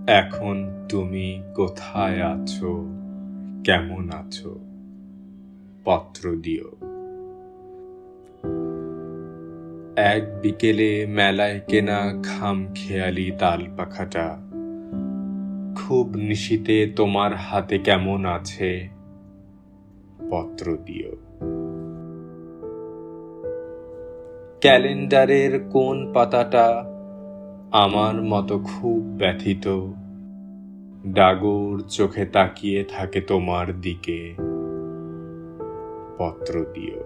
এখন তুমি কোথায় আছো, কেমন আছো? পত্র দিও। এক বিকেলে মেলায় কেনা খামখেয়ালি তালপাখাটা খুব নিশীথে তোমার হাতে কেমন আছে? পত্র দিও। ক্যালেন্ডারের কোন পাতাটা আমার মতো খুব ব্যথিত, ডাগর চোখে তাকিয়ে থাকে তোমার দিকে? পত্র দিও।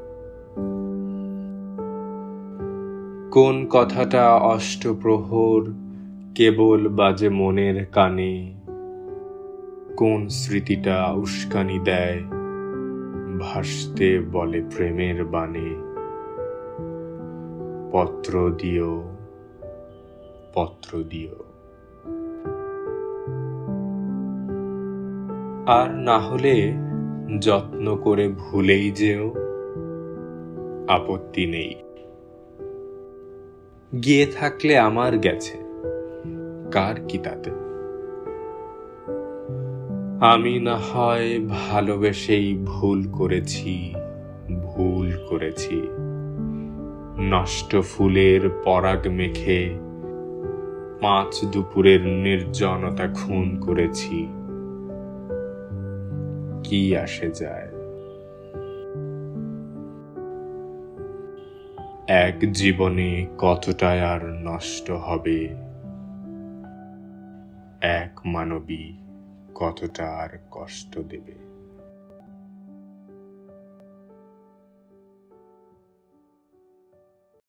কোন কথাটা অষ্টপ্রহর কেবল বাজে মনের কানে, কোন স্মৃতিটা উস্কানি দেয় ভাসতে বলে প্রেমের বাণে? পত্র দিও, পত্র দিও। আর না হলে যত্ন করে ভুলেই যেও, আপত্তি নেই। গিয়ে থাকলে আমার গেছে, কার কি তাতে? আমি না হয় ভালোবেসেই ভুল করেছি, নষ্ট ফুলের পরাগ মেখে পাঁচ দুপুরের নির্জনতা খুন করেছি। কি আসে যায়? এক জীবনে কতটাই আর নষ্ট হবে, এক মানবী কতটা আর কষ্ট দেবে।